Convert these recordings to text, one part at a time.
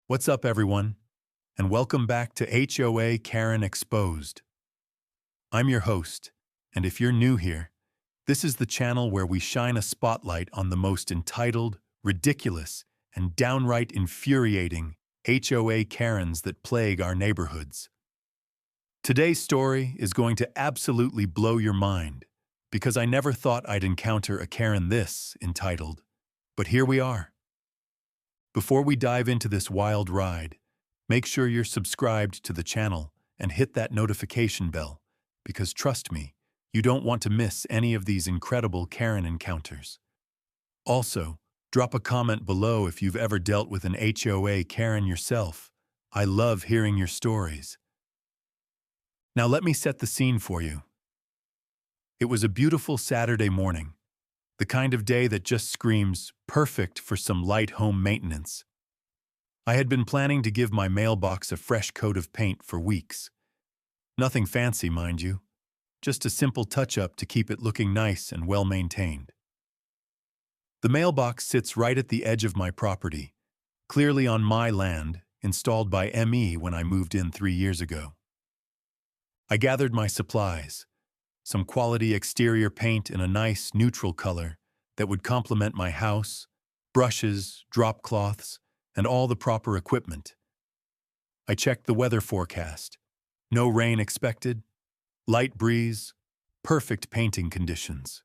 What's up, everyone? And welcome back to HOA Karen Exposed. I'm your host, and if you're new here, this is the channel where we shine a spotlight on the most entitled, ridiculous, and downright infuriating HOA Karens that plague our neighborhoods. Today's story is going to absolutely blow your mind, because I never thought I'd encounter a Karen this entitled, but here we are. Before we dive into this wild ride, make sure you're subscribed to the channel and hit that notification bell, because trust me, you don't want to miss any of these incredible Karen encounters. Also, drop a comment below if you've ever dealt with an HOA Karen yourself. I love hearing your stories. Now let me set the scene for you. It was a beautiful Saturday morning, the kind of day that just screams perfect for some light home maintenance. I had been planning to give my mailbox a fresh coat of paint for weeks. Nothing fancy, mind you, just a simple touch-up to keep it looking nice and well-maintained. The mailbox sits right at the edge of my property, clearly on my land, installed by ME when I moved in 3 years ago. I gathered my supplies, some quality exterior paint in a nice neutral color that would complement my house, brushes, drop cloths, and all the proper equipment. I checked the weather forecast. No rain expected, light breeze, perfect painting conditions.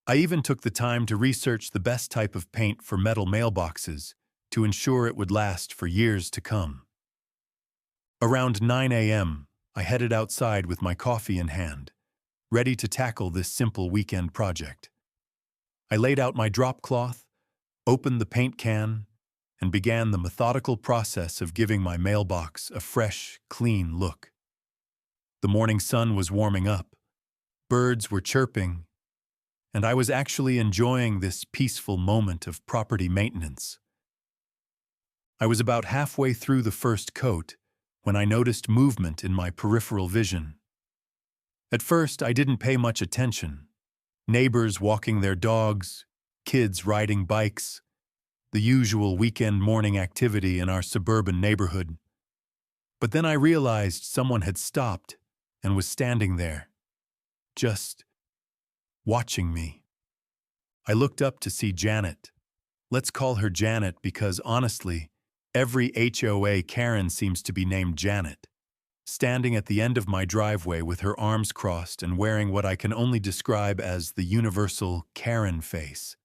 I even took the time to research the best type of paint for metal mailboxes to ensure it would last for years to come. Around 9 a.m., I headed outside with my coffee in hand, ready to tackle this simple weekend project. I laid out my drop cloth, opened the paint can, and began the methodical process of giving my mailbox a fresh, clean look. The morning sun was warming up, birds were chirping, and I was actually enjoying this peaceful moment of property maintenance. I was about halfway through the first coat when I noticed movement in my peripheral vision. At first, I didn't pay much attention. Neighbors walking their dogs, kids riding bikes, the usual weekend morning activity in our suburban neighborhood. But then I realized someone had stopped and was standing there, just watching me. I looked up to see Janet. Let's call her Janet because honestly, every HOA Karen seems to be named Janet. Standing at the end of my driveway with her arms crossed and wearing what I can only describe as the universal Karen face.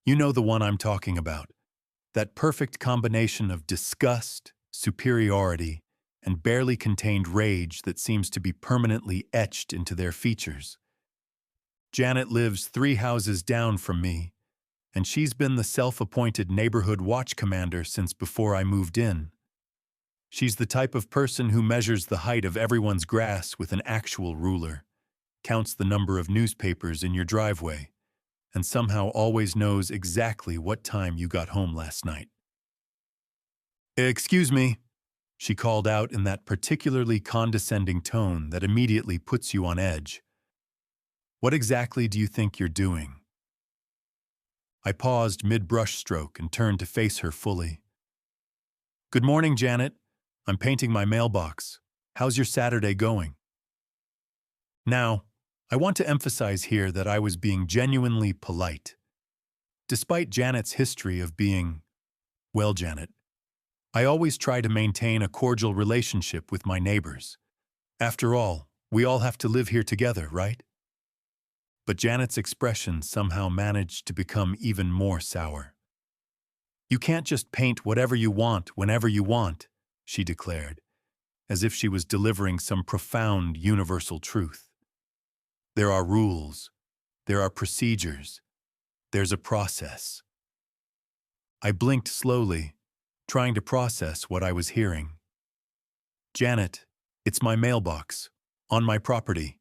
You know the one I'm talking about. That perfect combination of disgust, superiority, and barely contained rage that seems to be permanently etched into their features. Janet lives 3 houses down from me, and she's been the self-appointed neighborhood watch commander since before I moved in. She's the type of person who measures the height of everyone's grass with an actual ruler, counts the number of newspapers in your driveway, and somehow always knows exactly what time you got home last night. "Excuse me," she called out in that particularly condescending tone that immediately puts you on edge. "What exactly do you think you're doing?" I paused mid-brushstroke and turned to face her fully. "Good morning, Janet. I'm painting my mailbox. How's your Saturday going?" Now, I want to emphasize here that I was being genuinely polite. Despite Janet's history of being, well, Janet, I always try to maintain a cordial relationship with my neighbors. After all, we all have to live here together, right? But Janet's expression somehow managed to become even more sour. "You can't just paint whatever you want whenever you want," she declared, as if she was delivering some profound universal truth. "There are rules, there are procedures, there's a process." I blinked slowly, trying to process what I was hearing. "Janet, it's my mailbox, on my property.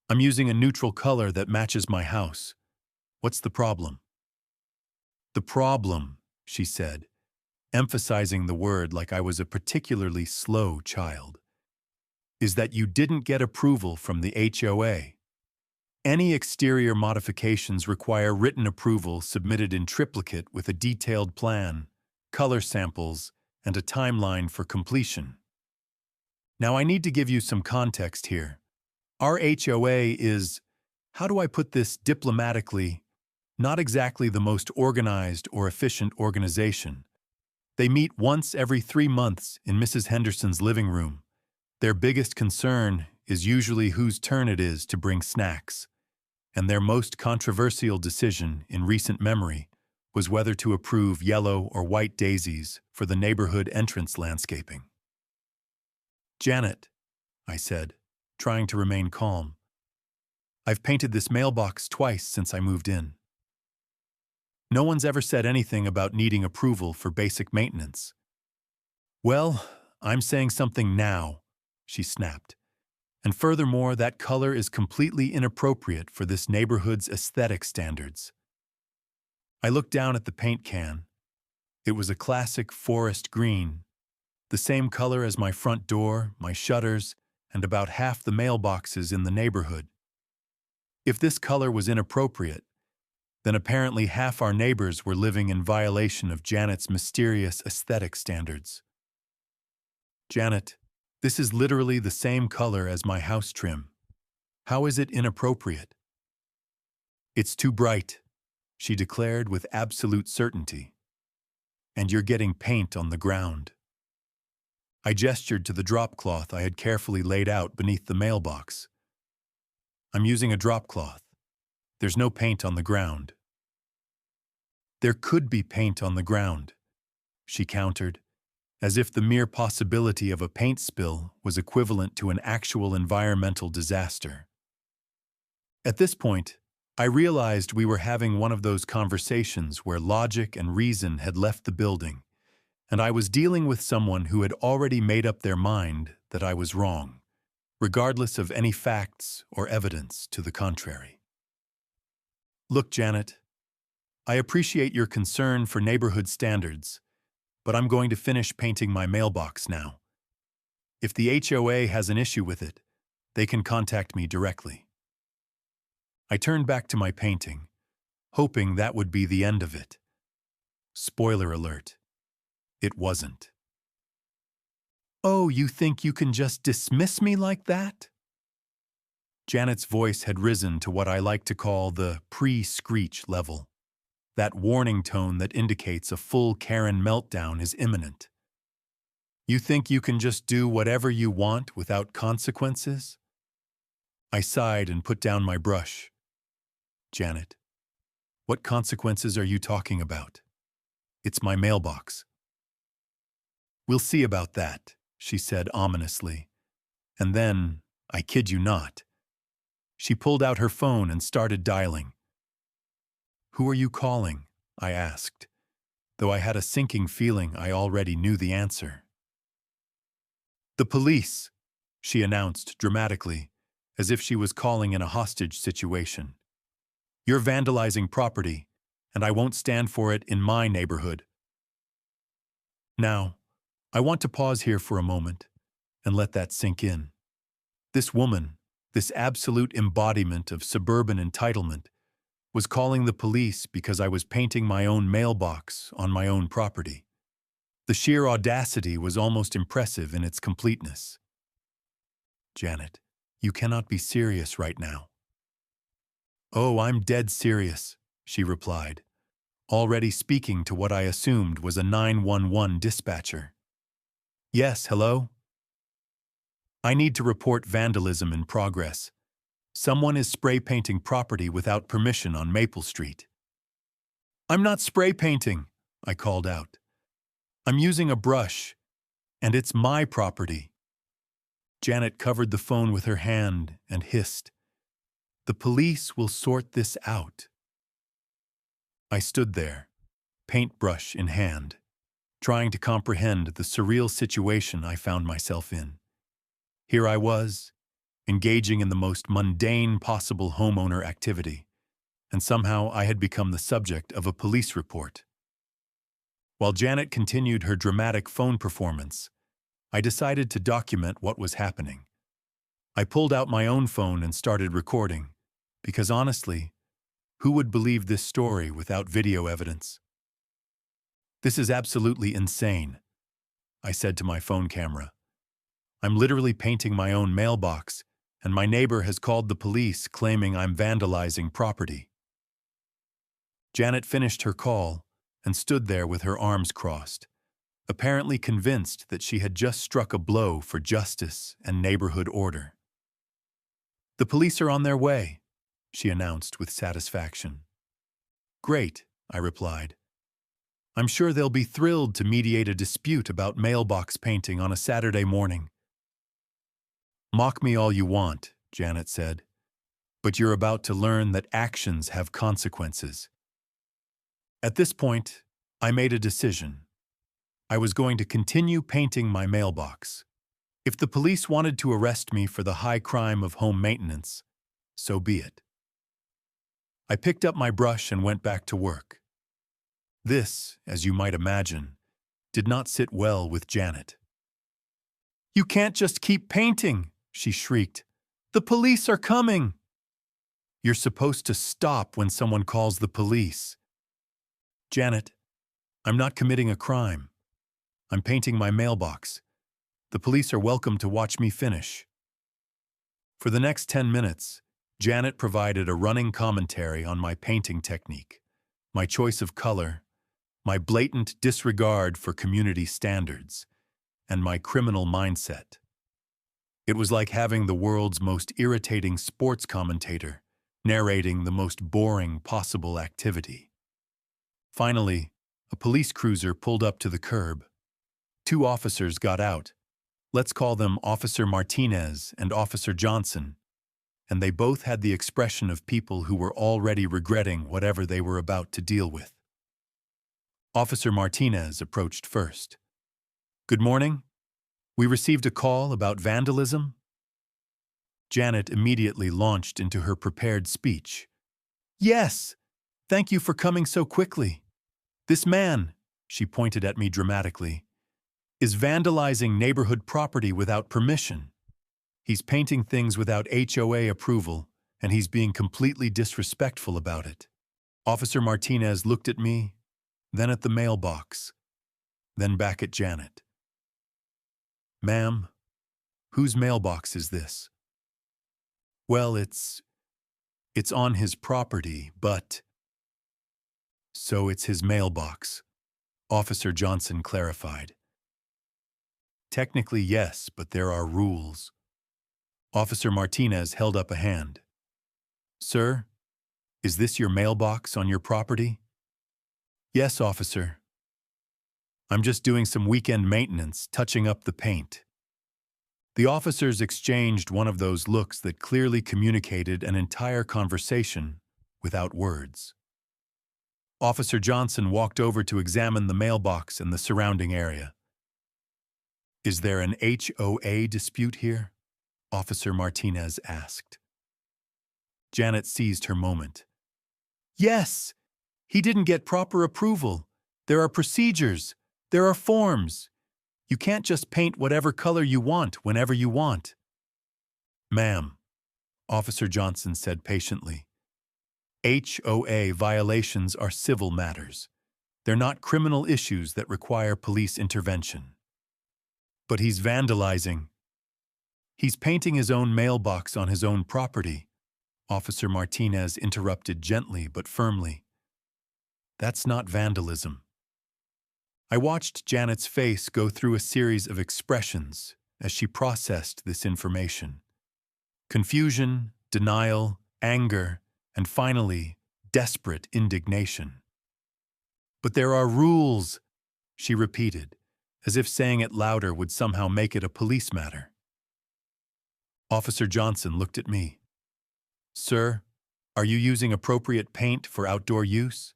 I'm using a neutral color that matches my house. What's the problem?" "The problem," she said, emphasizing the word like I was a particularly slow child, "is that you didn't get approval from the HOA. Any exterior modifications require written approval submitted in triplicate with a detailed plan, color samples, and a timeline for completion. Now I need to give you some context here. Our HOA is, how do I put this diplomatically, not exactly the most organized or efficient organization. They meet once every 3 months in Mrs. Henderson's living room. Their biggest concern is usually whose turn it is to bring snacks, and their most controversial decision in recent memory was whether to approve yellow or white daisies for the neighborhood entrance landscaping. "Janet," I said, trying to remain calm, "I've painted this mailbox twice since I moved in. No one's ever said anything about needing approval for basic maintenance." "Well, I'm saying something now," she snapped. "And furthermore, that color is completely inappropriate for this neighborhood's aesthetic standards." I looked down at the paint can. It was a classic forest green, the same color as my front door, my shutters, and about half the mailboxes in the neighborhood. If this color was inappropriate, then apparently half our neighbors were living in violation of Janet's mysterious aesthetic standards. "Janet, this is literally the same color as my house trim. How is it inappropriate?" "It's too bright," she declared with absolute certainty. "And you're getting paint on the ground." I gestured to the drop cloth I had carefully laid out beneath the mailbox. "I'm using a drop cloth. There's no paint on the ground." "There could be paint on the ground," she countered, as if the mere possibility of a paint spill was equivalent to an actual environmental disaster. At this point, I realized we were having one of those conversations where logic and reason had left the building, and I was dealing with someone who had already made up their mind that I was wrong, regardless of any facts or evidence to the contrary. "Look, Janet, I appreciate your concern for neighborhood standards, but I'm going to finish painting my mailbox now. If the HOA has an issue with it, they can contact me directly." I turned back to my painting, hoping that would be the end of it. Spoiler alert, it wasn't. "Oh, you think you can just dismiss me like that?" Janet's voice had risen to what I like to call the pre-screech level, that warning tone that indicates a full Karen meltdown is imminent. "You think you can just do whatever you want without consequences?" I sighed and put down my brush. "Janet, what consequences are you talking about? It's my mailbox." "We'll see about that," she said ominously. And then, I kid you not, she pulled out her phone and started dialing. "Who are you calling?" I asked, though I had a sinking feeling I already knew the answer. "The police," she announced dramatically, as if she was calling in a hostage situation. "You're vandalizing property, and I won't stand for it in my neighborhood." Now, I want to pause here for a moment and let that sink in. This woman, this absolute embodiment of suburban entitlement, was calling the police because I was painting my own mailbox on my own property. The sheer audacity was almost impressive in its completeness. "Janet, you cannot be serious right now." "Oh, I'm dead serious," she replied, already speaking to what I assumed was a 911 dispatcher. "Yes, hello? I need to report vandalism in progress. Someone is spray painting property without permission on Maple Street." "I'm not spray painting," I called out. "I'm using a brush, and it's my property." Janet covered the phone with her hand and hissed, "The police will sort this out." I stood there, paintbrush in hand, trying to comprehend the surreal situation I found myself in. Here I was, engaging in the most mundane possible homeowner activity, and somehow I had become the subject of a police report. While Janet continued her dramatic phone performance, I decided to document what was happening. I pulled out my own phone and started recording, because honestly, who would believe this story without video evidence? This is absolutely insane, I said to my phone camera. I'm literally painting my own mailbox, and my neighbor has called the police claiming I'm vandalizing property. Janet finished her call and stood there with her arms crossed, apparently convinced that she had just struck a blow for justice and neighborhood order. The police are on their way, she announced with satisfaction. Great, I replied. I'm sure they'll be thrilled to mediate a dispute about mailbox painting on a Saturday morning. Mock me all you want, Janet said, but you're about to learn that actions have consequences. At this point, I made a decision. I was going to continue painting my mailbox. If the police wanted to arrest me for the high crime of home maintenance, so be it. I picked up my brush and went back to work. This, as you might imagine, did not sit well with Janet. "You can't just keep painting," she shrieked. "The police are coming." "You're supposed to stop when someone calls the police." "Janet, I'm not committing a crime. I'm painting my mailbox. The police are welcome to watch me finish." For the next 10 minutes, Janet provided a running commentary on my painting technique, my choice of color, my blatant disregard for community standards, and my criminal mindset. It was like having the world's most irritating sports commentator narrating the most boring possible activity. Finally, a police cruiser pulled up to the curb. 2 officers got out. Let's call them Officer Martinez and Officer Johnson, and they both had the expression of people who were already regretting whatever they were about to deal with. Officer Martinez approached first. "Good morning. We received a call about vandalism." Janet immediately launched into her prepared speech. "Yes, thank you for coming so quickly. This man," she pointed at me dramatically, "is vandalizing neighborhood property without permission. He's painting things without HOA approval, and he's being completely disrespectful about it." Officer Martinez looked at me, then at the mailbox, then back at Janet. "Ma'am, whose mailbox is this?" "Well, it's on his property, but—" "So it's his mailbox," Officer Johnson clarified. "Technically, yes, but there are rules." Officer Martinez held up a hand. "Sir, is this your mailbox on your property?" "Yes, officer. I'm just doing some weekend maintenance, touching up the paint." The officers exchanged one of those looks that clearly communicated an entire conversation without words. Officer Johnson walked over to examine the mailbox and the surrounding area. "Is there an HOA dispute here?" Officer Martinez asked. Janet seized her moment. "Yes! He didn't get proper approval. There are procedures. There are forms. You can't just paint whatever color you want whenever you want." "Ma'am," Officer Johnson said patiently, "HOA violations are civil matters. They're not criminal issues that require police intervention." "But he's vandalizing." "He's painting his own mailbox on his own property," Officer Martinez interrupted gently but firmly. "That's not vandalism." I watched Janet's face go through a series of expressions as she processed this information. Confusion, denial, anger, and finally, desperate indignation. "But there are rules," she repeated, as if saying it louder would somehow make it a police matter. Officer Johnson looked at me. "Sir, are you using appropriate paint for outdoor use?"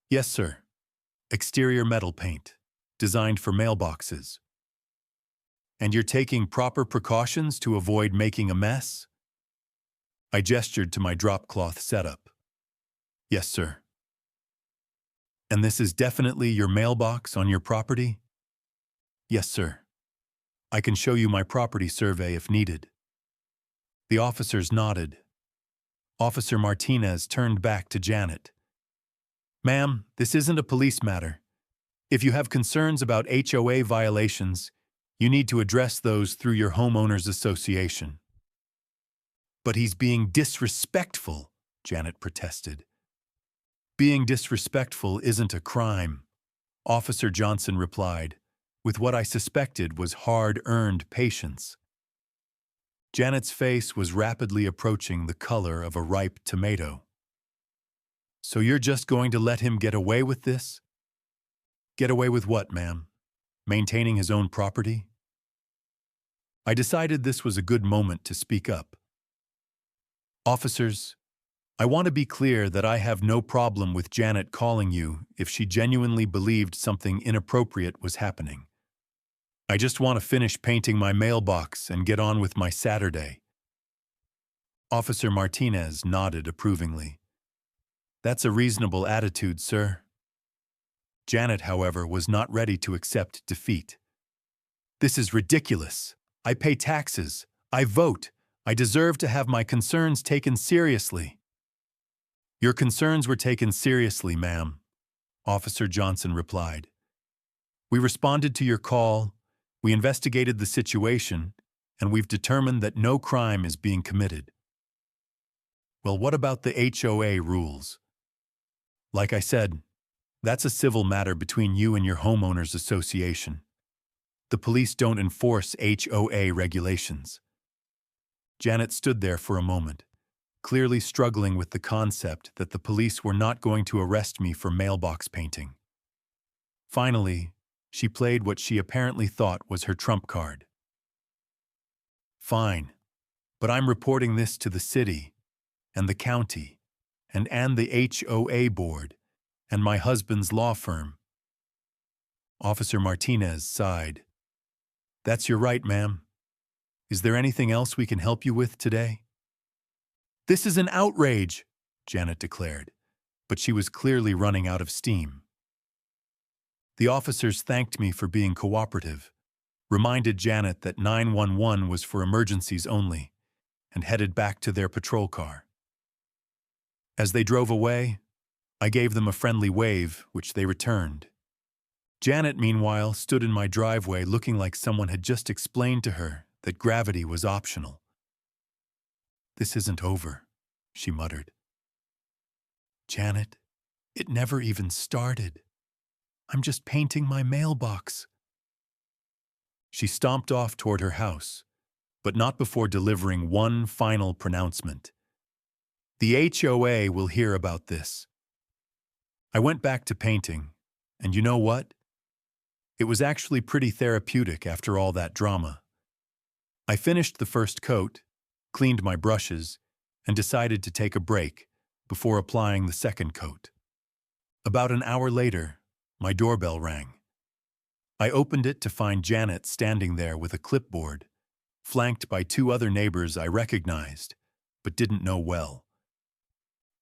"Yes, sir. Exterior metal paint, designed for mailboxes." "And you're taking proper precautions to avoid making a mess?" I gestured to my drop cloth setup. "Yes, sir." "And this is definitely your mailbox on your property?" "Yes, sir. I can show you my property survey if needed." The officers nodded. Officer Martinez turned back to Janet. "Ma'am, this isn't a police matter. If you have concerns about HOA violations, you need to address those through your homeowners association. But he's being disrespectful, Janet protested. Being disrespectful isn't a crime, Officer Johnson replied, with what I suspected was hard-earned patience. Janet's face was rapidly approaching the color of a ripe tomato. So you're just going to let him get away with this? Get away with what, ma'am? Maintaining his own property? I decided this was a good moment to speak up. Officers, I want to be clear that I have no problem with Janet calling you if she genuinely believed something inappropriate was happening. I just want to finish painting my mailbox and get on with my Saturday. Officer Martinez nodded approvingly. That's a reasonable attitude, sir. Janet, however, was not ready to accept defeat. This is ridiculous. I pay taxes. I vote. I deserve to have my concerns taken seriously. Your concerns were taken seriously, ma'am, Officer Johnson replied. We responded to your call, we investigated the situation, and we've determined that no crime is being committed. Well, what about the HOA rules? Like I said, that's a civil matter between you and your homeowners association. The police don't enforce HOA regulations. Janet stood there for a moment, clearly struggling with the concept that the police were not going to arrest me for mailbox painting. Finally, she played what she apparently thought was her trump card. Fine, but I'm reporting this to the city, and the county, and the HOA board, and my husband's law firm. Officer Martinez sighed. That's your right, ma'am. Is there anything else we can help you with today? This is an outrage, Janet declared, but she was clearly running out of steam. The officers thanked me for being cooperative, reminded Janet that 911 was for emergencies only, and headed back to their patrol car. As they drove away, I gave them a friendly wave, which they returned. Janet, meanwhile, stood in my driveway looking like someone had just explained to her that gravity was optional. This isn't over, she muttered. Janet, it never even started. I'm just painting my mailbox. She stomped off toward her house, but not before delivering one final pronouncement. The HOA will hear about this. I went back to painting, and you know what? It was actually pretty therapeutic after all that drama. I finished the first coat, cleaned my brushes, and decided to take a break before applying the second coat. About an hour later, my doorbell rang. I opened it to find Janet standing there with a clipboard, flanked by two other neighbors I recognized, but didn't know well.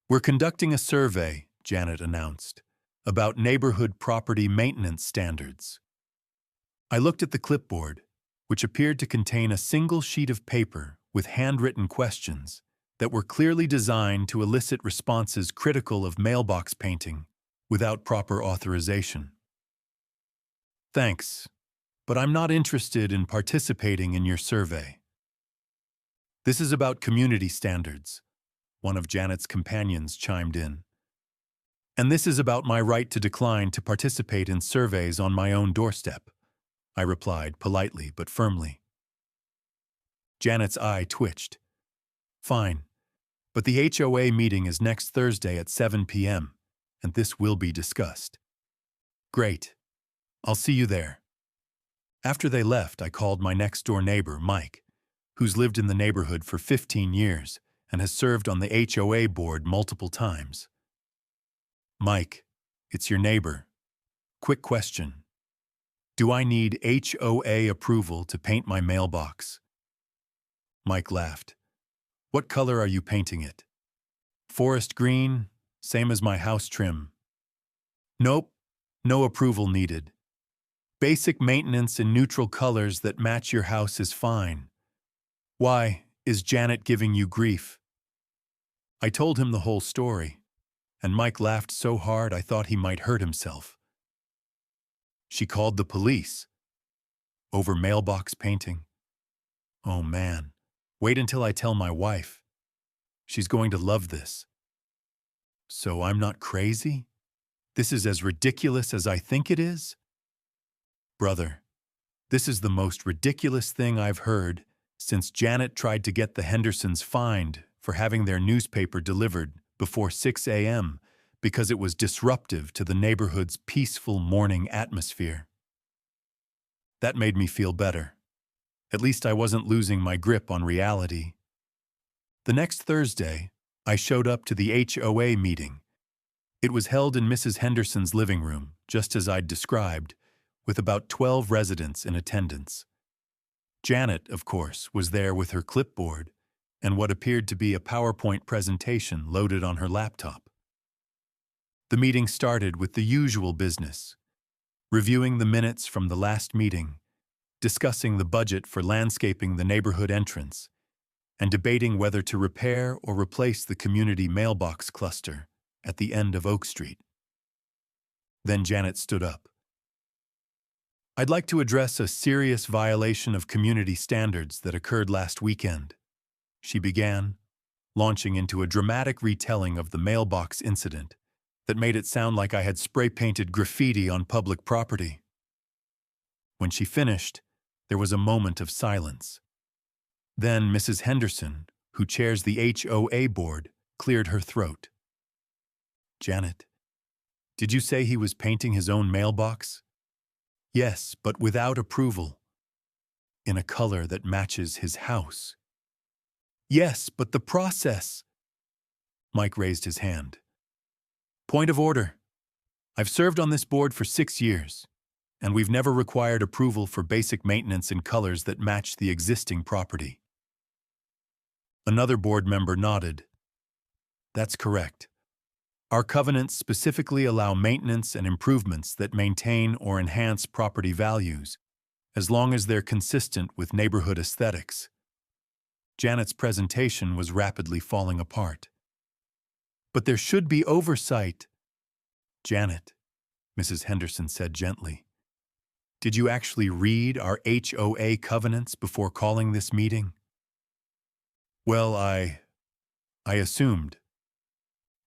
We're conducting a survey, Janet announced, about neighborhood property maintenance standards. I looked at the clipboard, which appeared to contain a single sheet of paper with handwritten questions that were clearly designed to elicit responses critical of mailbox painting without proper authorization. Thanks, but I'm not interested in participating in your survey. This is about community standards, one of Janet's companions chimed in. And this is about my right to decline to participate in surveys on my own doorstep, I replied politely but firmly. Janet's eye twitched. Fine, but the HOA meeting is next Thursday at 7 p.m., and this will be discussed. Great. I'll see you there. After they left, I called my next-door neighbor, Mike, who's lived in the neighborhood for 15 years and has served on the HOA board multiple times. Mike, it's your neighbor. Quick question. Do I need HOA approval to paint my mailbox? Mike laughed. What color are you painting it? Forest green, same as my house trim. Nope, no approval needed. Basic maintenance in neutral colors that match your house is fine. Why, is Janet giving you grief? I told him the whole story, and Mike laughed so hard I thought he might hurt himself. She called the police. Over mailbox painting. Oh man, wait until I tell my wife. She's going to love this. So I'm not crazy? This is as ridiculous as I think it is? Brother, this is the most ridiculous thing I've heard since Janet tried to get the Hendersons fined for having their newspaper delivered before 6 a.m. because it was disruptive to the neighborhood's peaceful morning atmosphere. That made me feel better. At least I wasn't losing my grip on reality. The next Thursday, I showed up to the HOA meeting. It was held in Mrs. Henderson's living room, just as I'd described, with about 12 residents in attendance. Janet, of course, was there with her clipboard and what appeared to be a PowerPoint presentation loaded on her laptop. The meeting started with the usual business, reviewing the minutes from the last meeting, discussing the budget for landscaping the neighborhood entrance, and debating whether to repair or replace the community mailbox cluster at the end of Oak Street. Then Janet stood up. I'd like to address a serious violation of community standards that occurred last weekend, she began, launching into a dramatic retelling of the mailbox incident that made it sound like I had spray-painted graffiti on public property. When she finished, there was a moment of silence. Then Mrs. Henderson, who chairs the HOA board, cleared her throat. Janet, did you say he was painting his own mailbox? Yes, but without approval. In a color that matches his house. Yes, but the process. Mike raised his hand. Point of order. I've served on this board for 6 years, and we've never required approval for basic maintenance in colors that match the existing property. Another board member nodded. That's correct. Our covenants specifically allow maintenance and improvements that maintain or enhance property values, as long as they're consistent with neighborhood aesthetics. Janet's presentation was rapidly falling apart. But there should be oversight. Janet, Mrs. Henderson said gently, did you actually read our HOA covenants before calling this meeting? Well, I assumed.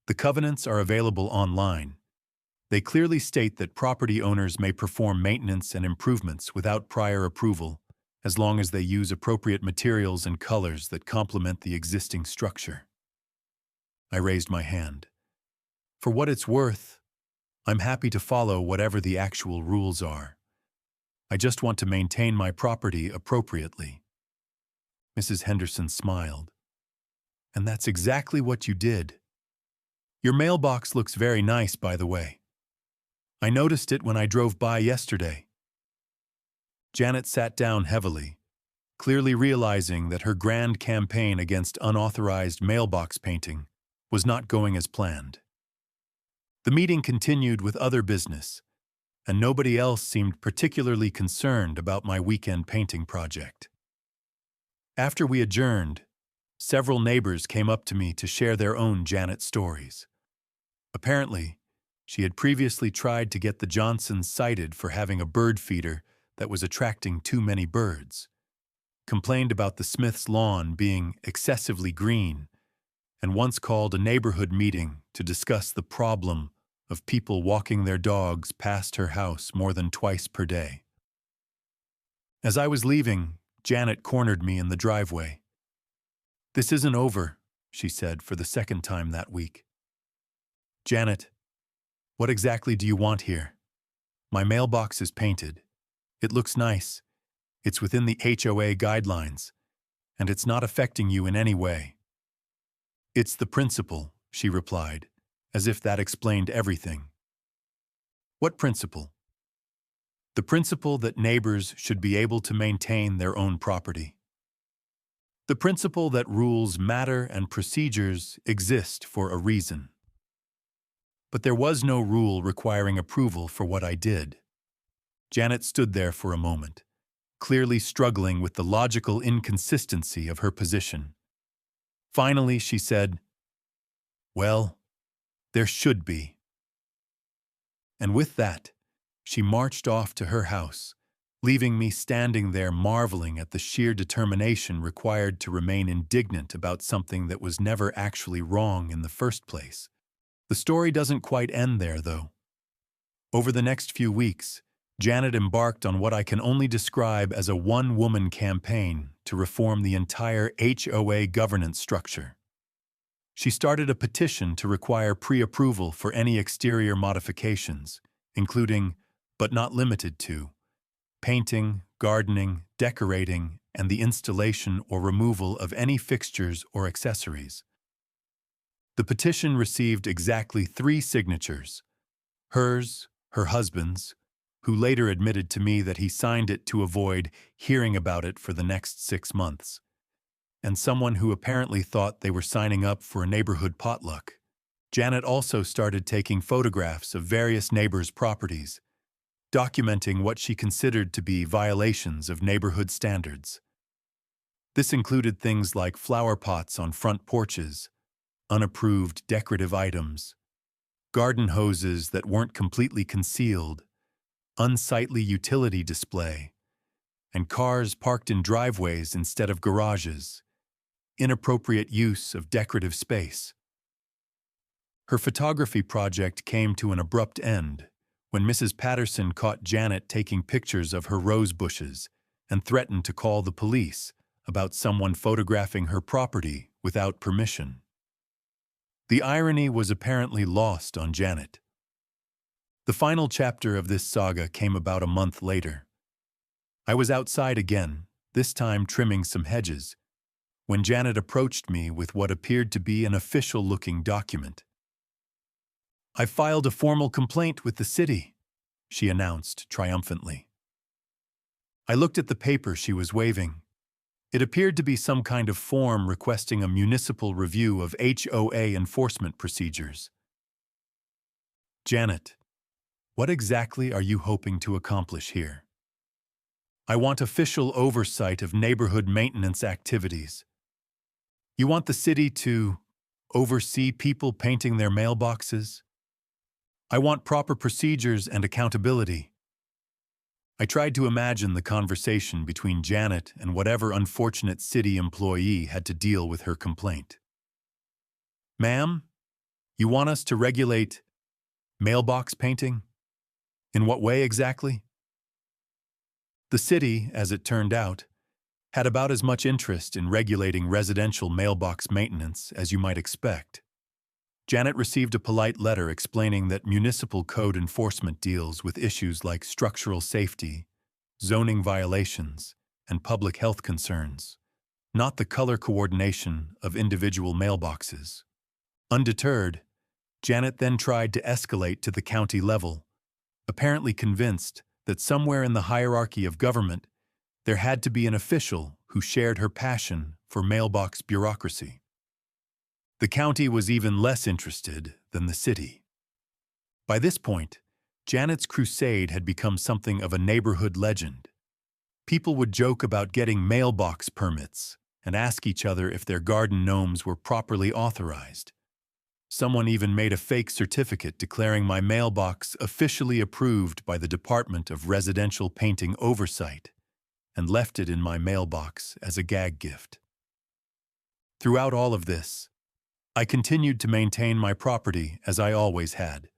The covenants are available online. They clearly state that property owners may perform maintenance and improvements without prior approval, as long as they use appropriate materials and colors that complement the existing structure. I raised my hand. For what it's worth, I'm happy to follow whatever the actual rules are. I just want to maintain my property appropriately. Mrs. Henderson smiled. And that's exactly what you did. Your mailbox looks very nice, by the way. I noticed it when I drove by yesterday. Janet sat down heavily, clearly realizing that her grand campaign against unauthorized mailbox painting was not going as planned. The meeting continued with other business, and nobody else seemed particularly concerned about my weekend painting project. After we adjourned, several neighbors came up to me to share their own Janet stories. Apparently, she had previously tried to get the Johnsons cited for having a bird feeder that was attracting too many birds, complained about the Smiths' lawn being excessively green, and once called a neighborhood meeting to discuss the problem of people walking their dogs past her house more than twice per day. As I was leaving, Janet cornered me in the driveway. This isn't over, she said for the second time that week. Janet, what exactly do you want here? My mailbox is painted. It looks nice. It's within the HOA guidelines, and it's not affecting you in any way. It's the principle, she replied, as if that explained everything. What principle? The principle that neighbors should be able to maintain their own property. The principle that rules matter and procedures exist for a reason. But there was no rule requiring approval for what I did. Janet stood there for a moment, clearly struggling with the logical inconsistency of her position. Finally, she said, Well, there should be. And with that, She marched off to her house, leaving me standing there marveling at the sheer determination required to remain indignant about something that was never actually wrong in the first place. The story doesn't quite end there, though. Over the next few weeks, Janet embarked on what I can only describe as a one-woman campaign to reform the entire HOA governance structure. She started a petition to require pre-approval for any exterior modifications, including, but not limited to, painting, gardening, decorating, and the installation or removal of any fixtures or accessories. The petition received exactly 3 signatures: hers, her husband's, who later admitted to me that he signed it to avoid hearing about it for the next 6 months, and someone who apparently thought they were signing up for a neighborhood potluck. Janet also started taking photographs of various neighbors' properties, documenting what she considered to be violations of neighborhood standards. This included things like flower pots on front porches, unapproved decorative items, garden hoses that weren't completely concealed, unsightly utility display, and cars parked in driveways instead of garages, inappropriate use of decorative space. Her photography project came to an abrupt end when Mrs. Patterson caught Janet taking pictures of her rose bushes and threatened to call the police about someone photographing her property without permission. The irony was apparently lost on Janet. The final chapter of this saga came about a month later. I was outside again, this time trimming some hedges, when Janet approached me with what appeared to be an official-looking document. "I filed a formal complaint with the city," she announced triumphantly. I looked at the paper she was waving. It appeared to be some kind of form requesting a municipal review of HOA enforcement procedures. "Janet, what exactly are you hoping to accomplish here?" "I want official oversight of neighborhood maintenance activities. You want the city to oversee people painting their mailboxes? I want proper procedures and accountability." I tried to imagine the conversation between Janet and whatever unfortunate city employee had to deal with her complaint. "Ma'am, you want us to regulate mailbox painting? In what way exactly?" The city, as it turned out, had about as much interest in regulating residential mailbox maintenance as you might expect. Janet received a polite letter explaining that municipal code enforcement deals with issues like structural safety, zoning violations, and public health concerns, not the color coordination of individual mailboxes. Undeterred, Janet then tried to escalate to the county level, apparently convinced that somewhere in the hierarchy of government there had to be an official who shared her passion for mailbox bureaucracy. The county was even less interested than the city. By this point, Janet's crusade had become something of a neighborhood legend. People would joke about getting mailbox permits and ask each other if their garden gnomes were properly authorized. Someone even made a fake certificate declaring my mailbox officially approved by the Department of Residential Painting Oversight and left it in my mailbox as a gag gift. Throughout all of this, I continued to maintain my property as I always had.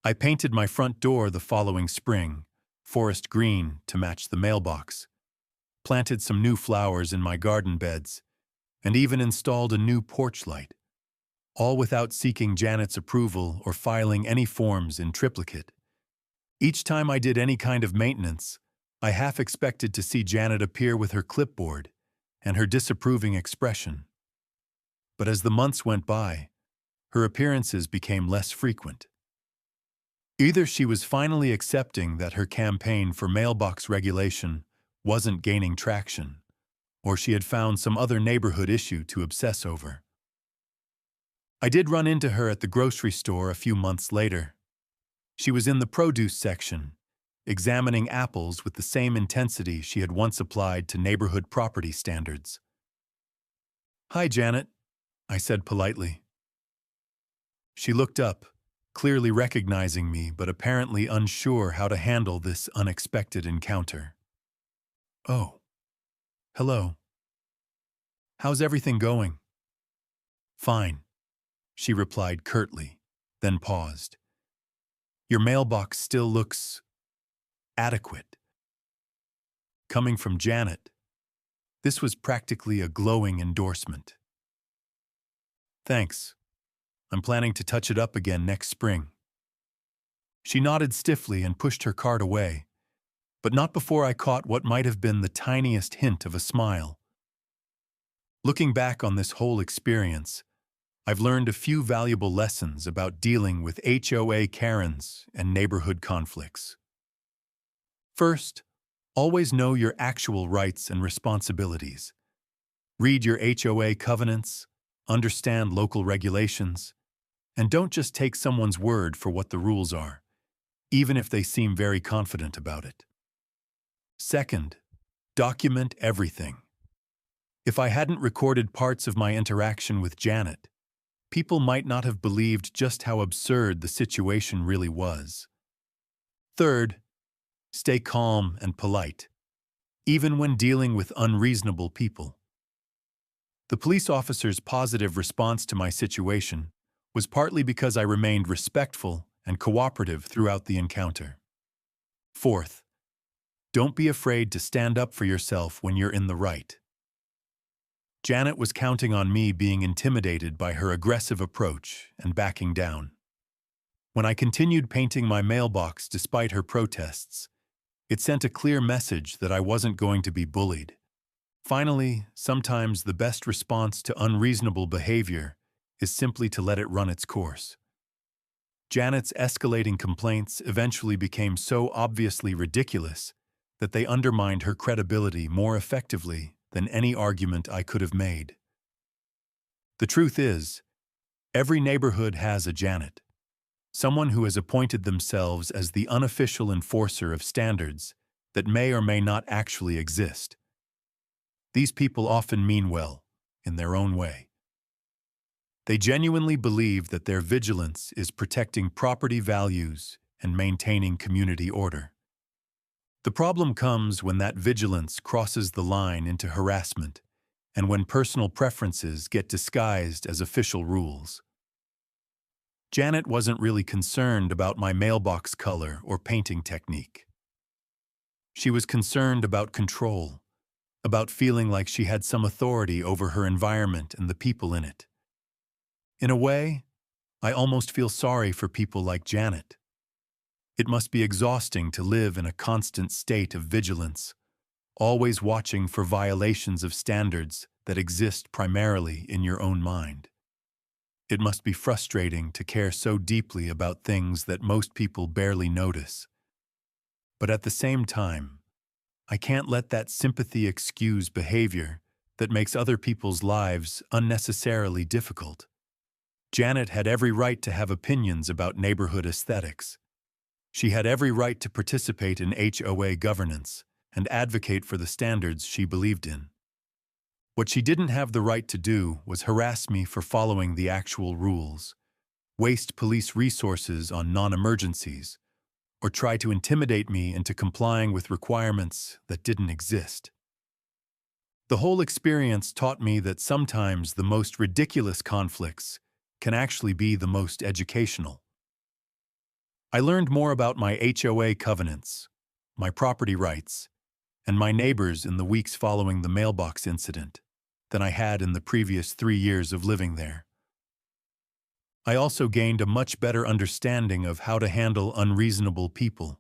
I painted my front door the following spring, forest green to match the mailbox, planted some new flowers in my garden beds, and even installed a new porch light, all without seeking Janet's approval or filing any forms in triplicate. Each time I did any kind of maintenance, I half expected to see Janet appear with her clipboard and her disapproving expression. But as the months went by, her appearances became less frequent. Either she was finally accepting that her campaign for mailbox regulation wasn't gaining traction, or she had found some other neighborhood issue to obsess over. I did run into her at the grocery store a few months later. She was in the produce section, examining apples with the same intensity she had once applied to neighborhood property standards. "Hi, Janet," I said politely. She looked up, clearly recognizing me but apparently unsure how to handle this unexpected encounter. "Oh, hello. How's everything going?" "Fine," she replied curtly, then paused. "Your mailbox still looks adequate." Coming from Janet, this was practically a glowing endorsement. "Thanks. I'm planning to touch it up again next spring." She nodded stiffly and pushed her cart away, but not before I caught what might have been the tiniest hint of a smile. Looking back on this whole experience, I've learned a few valuable lessons about dealing with HOA Karens and neighborhood conflicts. First, always know your actual rights and responsibilities. Read your HOA covenants, understand local regulations, and don't just take someone's word for what the rules are, even if they seem very confident about it. Second, document everything. If I hadn't recorded parts of my interaction with Janet, people might not have believed just how absurd the situation really was. Third, stay calm and polite, even when dealing with unreasonable people. The police officer's positive response to my situation was partly because I remained respectful and cooperative throughout the encounter. Fourth, don't be afraid to stand up for yourself when you're in the right. Janet was counting on me being intimidated by her aggressive approach and backing down. When I continued painting my mailbox despite her protests, it sent a clear message that I wasn't going to be bullied. Finally, sometimes the best response to unreasonable behavior is simply to let it run its course. Janet's escalating complaints eventually became so obviously ridiculous that they undermined her credibility more effectively than any argument I could have made. The truth is, every neighborhood has a Janet, someone who has appointed themselves as the unofficial enforcer of standards that may or may not actually exist. These people often mean well, in their own way. They genuinely believe that their vigilance is protecting property values and maintaining community order. The problem comes when that vigilance crosses the line into harassment and when personal preferences get disguised as official rules. Janet wasn't really concerned about my mailbox color or painting technique. She was concerned about control, about feeling like she had some authority over her environment and the people in it. In a way, I almost feel sorry for people like Janet. It must be exhausting to live in a constant state of vigilance, always watching for violations of standards that exist primarily in your own mind. It must be frustrating to care so deeply about things that most people barely notice. But at the same time, I can't let that sympathy excuse behavior that makes other people's lives unnecessarily difficult. Janet had every right to have opinions about neighborhood aesthetics. She had every right to participate in HOA governance and advocate for the standards she believed in. What she didn't have the right to do was harass me for following the actual rules, waste police resources on non-emergencies, or try to intimidate me into complying with requirements that didn't exist. The whole experience taught me that sometimes the most ridiculous conflicts can actually be the most educational. I learned more about my HOA covenants, my property rights, and my neighbors in the weeks following the mailbox incident than I had in the previous 3 years of living there. I also gained a much better understanding of how to handle unreasonable people.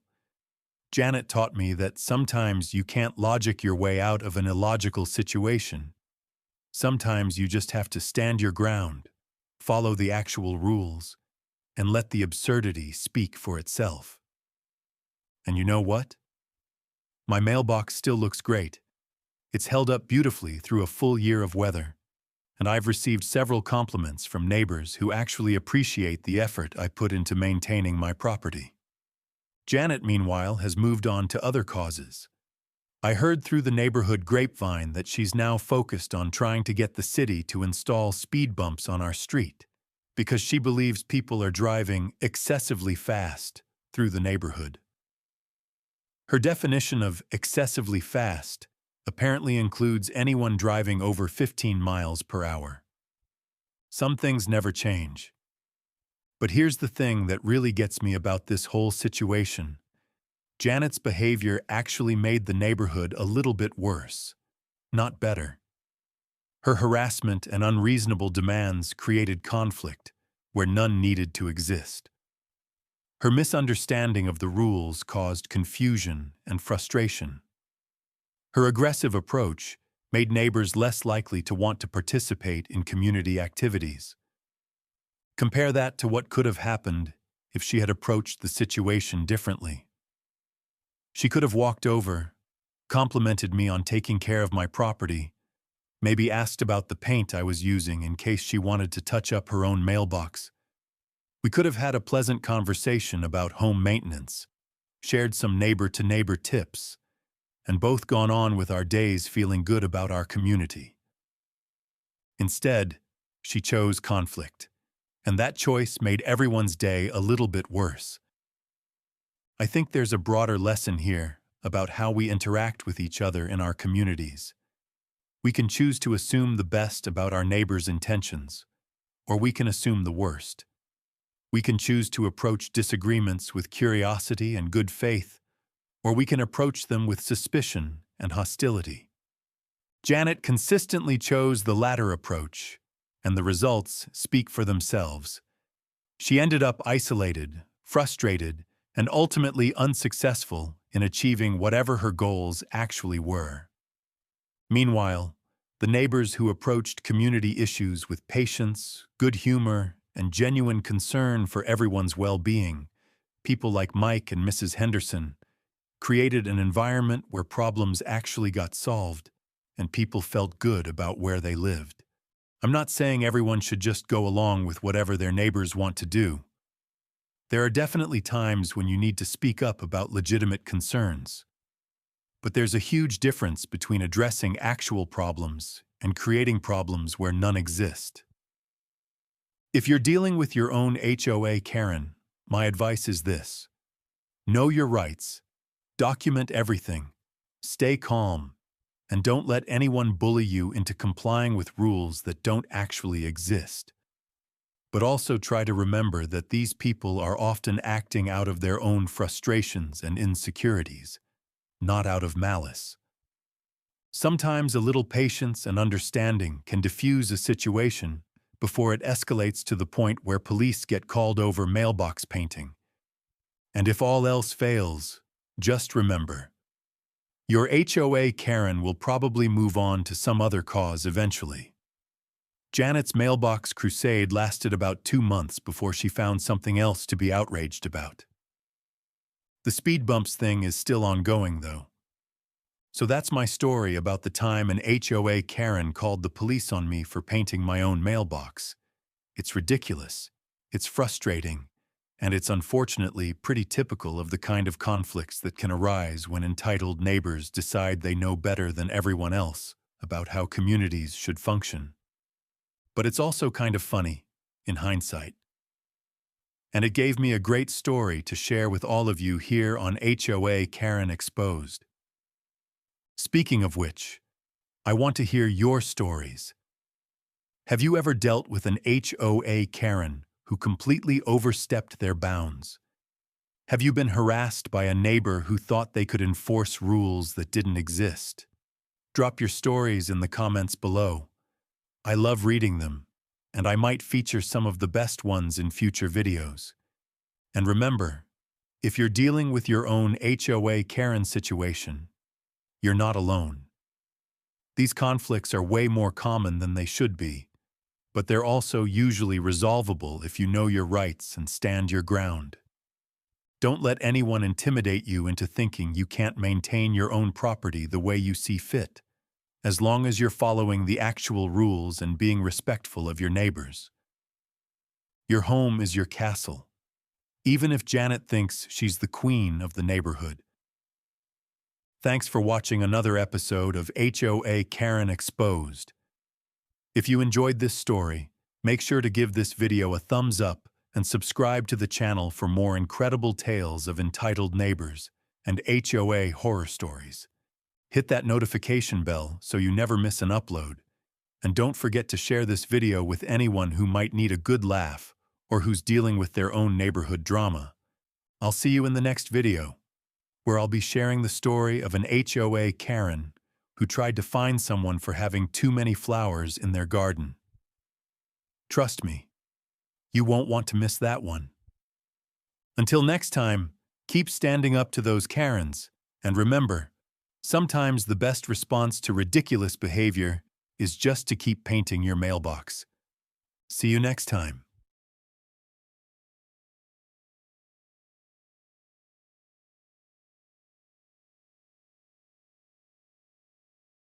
Janet taught me that sometimes you can't logic your way out of an illogical situation. Sometimes you just have to stand your ground, follow the actual rules, and let the absurdity speak for itself. And you know what? My mailbox still looks great. It's held up beautifully through a full year of weather, and I've received several compliments from neighbors who actually appreciate the effort I put into maintaining my property. Janet, meanwhile, has moved on to other causes. I heard through the neighborhood grapevine that she's now focused on trying to get the city to install speed bumps on our street, because she believes people are driving excessively fast through the neighborhood. Her definition of excessively fast apparently includes anyone driving over 15 miles per hour. Some things never change. But here's the thing that really gets me about this whole situation. Janet's behavior actually made the neighborhood a little bit worse, not better. Her harassment and unreasonable demands created conflict where none needed to exist. Her misunderstanding of the rules caused confusion and frustration. Her aggressive approach made neighbors less likely to want to participate in community activities. Compare that to what could have happened if she had approached the situation differently. She could have walked over, complimented me on taking care of my property, maybe asked about the paint I was using in case she wanted to touch up her own mailbox. We could have had a pleasant conversation about home maintenance, shared some neighbor-to-neighbor tips, and both gone on with our days feeling good about our community. Instead, she chose conflict, and that choice made everyone's day a little bit worse. I think there's a broader lesson here about how we interact with each other in our communities. We can choose to assume the best about our neighbors' intentions, or we can assume the worst. We can choose to approach disagreements with curiosity and good faith, or we can approach them with suspicion and hostility. Janet consistently chose the latter approach, and the results speak for themselves. She ended up isolated, frustrated, and ultimately unsuccessful in achieving whatever her goals actually were. Meanwhile, the neighbors who approached community issues with patience, good humor, and genuine concern for everyone's well-being, people like Mike and Mrs. Henderson, created an environment where problems actually got solved and people felt good about where they lived. I'm not saying everyone should just go along with whatever their neighbors want to do. There are definitely times when you need to speak up about legitimate concerns. But there's a huge difference between addressing actual problems and creating problems where none exist. If you're dealing with your own HOA Karen, my advice is this: know your rights, document everything, stay calm, and don't let anyone bully you into complying with rules that don't actually exist. But also try to remember that these people are often acting out of their own frustrations and insecurities, not out of malice. Sometimes a little patience and understanding can diffuse a situation before it escalates to the point where police get called over mailbox painting. And if all else fails, just remember, your HOA Karen will probably move on to some other cause eventually. Janet's mailbox crusade lasted about 2 months before she found something else to be outraged about. The speed bumps thing is still ongoing, though. So that's my story about the time an HOA Karen called the police on me for painting my own mailbox. It's ridiculous, it's frustrating, and it's unfortunately pretty typical of the kind of conflicts that can arise when entitled neighbors decide they know better than everyone else about how communities should function. But it's also kind of funny, in hindsight. And it gave me a great story to share with all of you here on HOA Karen Exposed. Speaking of which, I want to hear your stories. Have you ever dealt with an HOA Karen who completely overstepped their bounds? Have you been harassed by a neighbor who thought they could enforce rules that didn't exist? Drop your stories in the comments below. I love reading them, and I might feature some of the best ones in future videos. And remember, if you're dealing with your own HOA Karen situation, you're not alone. These conflicts are way more common than they should be, but they're also usually resolvable if you know your rights and stand your ground. Don't let anyone intimidate you into thinking you can't maintain your own property the way you see fit, as long as you're following the actual rules and being respectful of your neighbors. Your home is your castle, even if Janet thinks she's the queen of the neighborhood. Thanks for watching another episode of HOA Karen Exposed. If you enjoyed this story, Make sure to give this video a thumbs up and subscribe to the channel for more incredible tales of entitled neighbors and HOA horror stories. Hit that notification bell so you never miss an upload. And don't forget to share this video with anyone who might need a good laugh or who's dealing with their own neighborhood drama. I'll see you in the next video, where I'll be sharing the story of an HOA Karen who tried to fine someone for having too many flowers in their garden. Trust me, you won't want to miss that one. Until next time, keep standing up to those Karens, and remember, sometimes the best response to ridiculous behavior is just to keep painting your mailbox. See you next time.